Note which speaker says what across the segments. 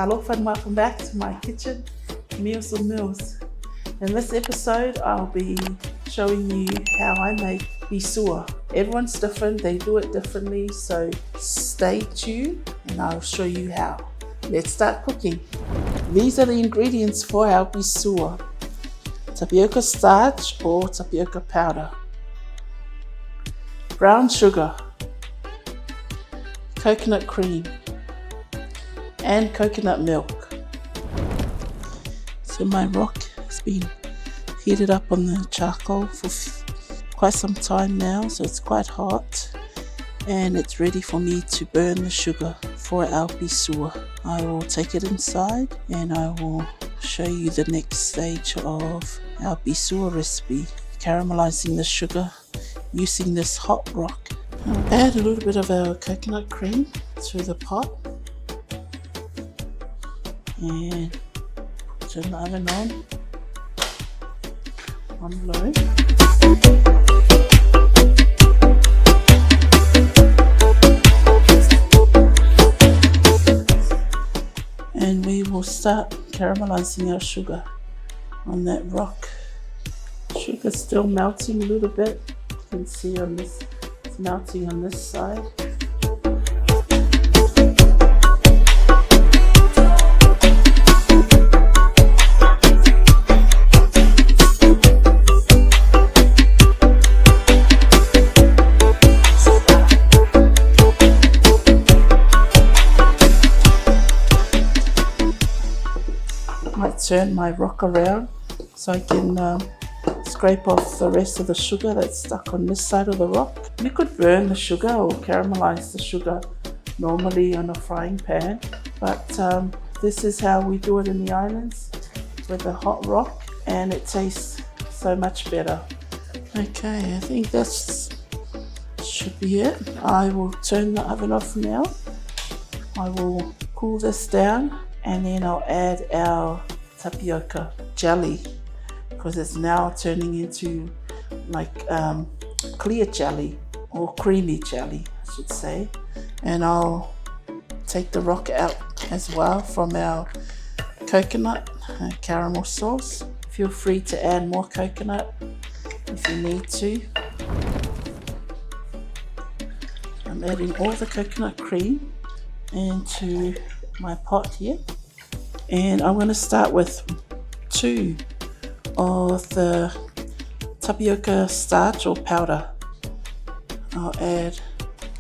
Speaker 1: Alofa and welcome back to my kitchen, Meals or Meals. In this episode, I'll be showing you how I make bisua. Everyone's different, they do it differently, so stay tuned and I'll show you how. Let's start cooking. These are the ingredients for our bisua: tapioca starch or tapioca powder, brown sugar, coconut cream, and coconut milk. So my rock has been heated up on the charcoal for quite some time now, so it's quite hot and it's ready for me to burn the sugar for our bisua. I will take it inside and I will show you the next stage of our bisua recipe, caramelizing the sugar using this hot rock. I'll add a little bit of our coconut cream to the pot and turn the oven on low. And we will start caramelizing our sugar on that rock. Sugar's still melting a little bit. You can see on this, it's melting on this side. Turn my rock around so I can scrape off the rest of the sugar that's stuck on this side of the rock. You could burn the sugar or caramelize the sugar normally on a frying pan, but this is how we do it in the islands with a hot rock, and it tastes so much better. Okay, I think that should be it. I will turn the oven off now. I will cool this down and then I'll add our tapioca jelly, because it's now turning into like clear jelly or creamy jelly, I should say. And I'll take the rock out as well from our coconut caramel sauce. Feel free to add more coconut if you need to. I'm adding all the coconut cream into my pot here. And I'm going to start with 2 of the tapioca starch or powder. I'll add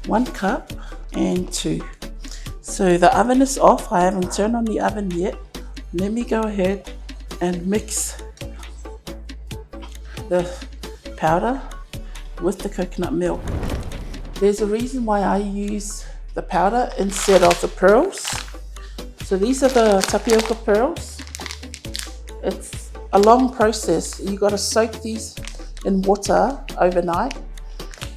Speaker 1: 1 cup and 2. So the oven is off. I haven't turned on the oven yet. Let me go ahead and mix the powder with the coconut milk. There's a reason why I use the powder instead of the pearls. So these are the tapioca pearls. It's a long process. You got to soak these in water overnight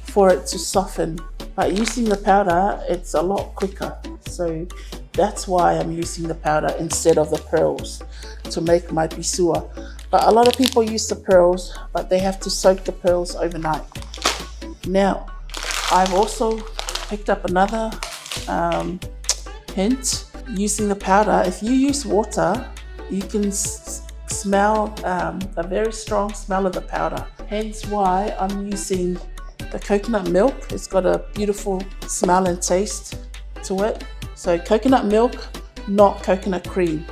Speaker 1: for it to soften. But using the powder, it's a lot quicker. So that's why I'm using the powder instead of the pearls to make my bisua. But a lot of people use the pearls, but they have to soak the pearls overnight. Now, I've also picked up another hint. Using the powder, if you use water, you can smell a very strong smell of the powder. Hence why I'm using the coconut milk. It's got a beautiful smell and taste to it. So coconut milk not coconut cream.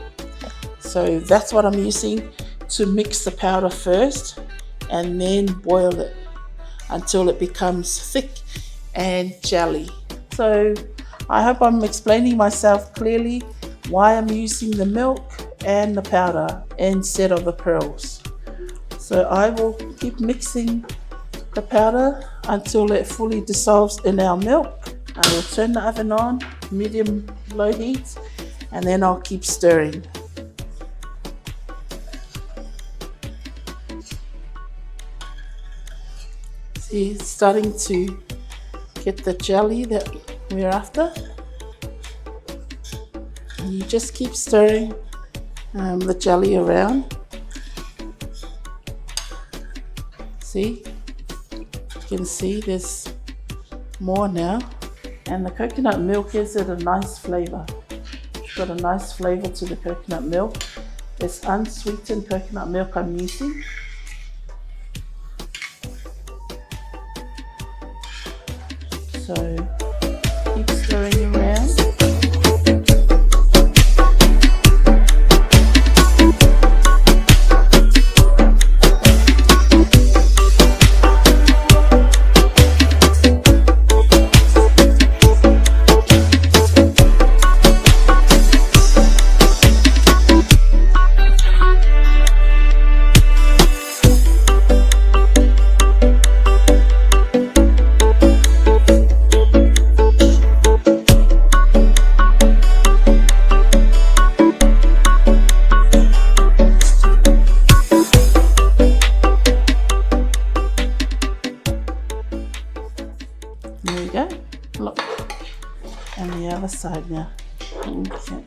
Speaker 1: So that's what I'm using to mix the powder first and then boil it until it becomes thick and jelly. So I hope I'm explaining myself clearly why I'm using the milk and the powder instead of the pearls. So I will keep mixing the powder until it fully dissolves in our milk. I will turn the oven on, medium low heat, and then I'll keep stirring. See, it's starting to get the jelly that we're after. And you just keep stirring the jelly around. See, you can see there's more now. And the coconut milk gives it a nice flavor. It's got a nice flavor to the coconut milk. It's unsweetened coconut milk I'm using. So keep stirring around. There we go. Look. And the other side now. Okay.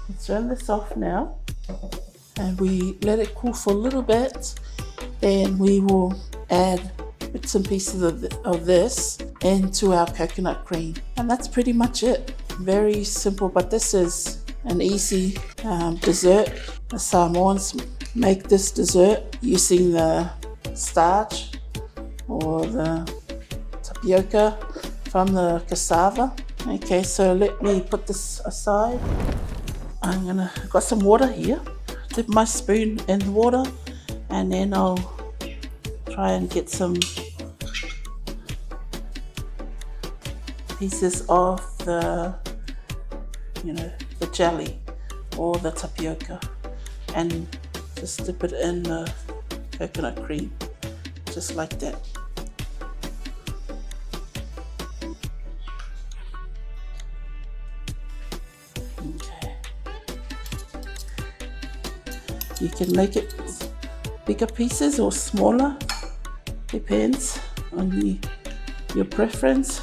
Speaker 1: Let's turn this off now. And we let it cool for a little bit. Then we will add bits and pieces of this into our coconut cream. And that's pretty much it. Very simple, but this is an easy dessert. The Samoans make this dessert using the starch or the tapioca from the cassava. Okay, so let me put this aside. I've got some water here. Dip my spoon in the water and then I'll try and get some pieces of the jelly or the tapioca and just dip it in the coconut cream just like that. Okay. You can make it bigger pieces or smaller, depends on your preference.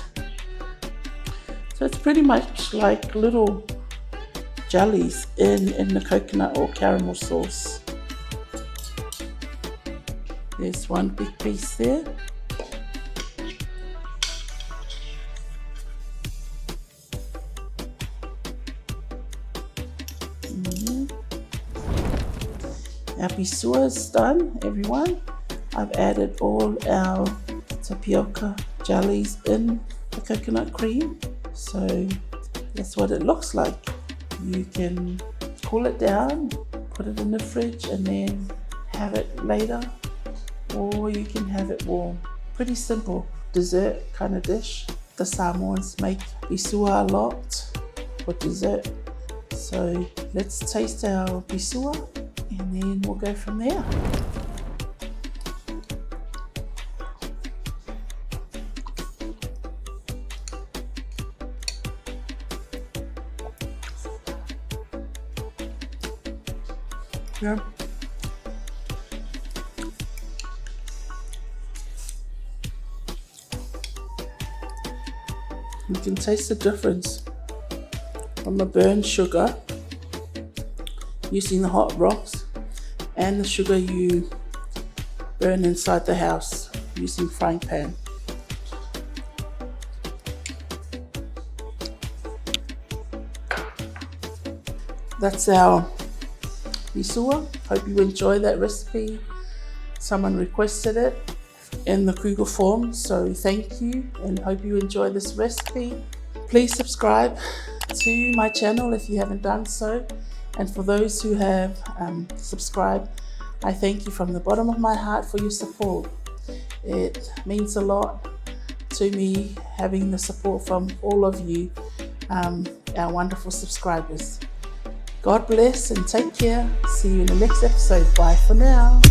Speaker 1: So it's pretty much like little jellies in the coconut or caramel sauce. There's one big piece there. Our pisua is done, everyone. I've added all our tapioca jellies in the coconut cream. So that's what it looks like. You can cool it down, put it in the fridge and then have it later, or you can have it warm. Pretty simple dessert kind of dish. The Samoans make pisua a lot for dessert. So let's taste our pisua and then we'll go from there. Yeah. You can taste the difference from the burnt sugar using the hot rocks and the sugar you burn inside the house using frying pan. That's our pisua. Hope you enjoy that recipe. Someone requested it in the Google form, so thank you and hope you enjoy this recipe. Please subscribe to my channel if you haven't done so. And for those who have subscribed, I thank you from the bottom of my heart for your support. It means a lot to me having the support from all of you, our wonderful subscribers. God bless and take care. See you in the next episode. Bye for now.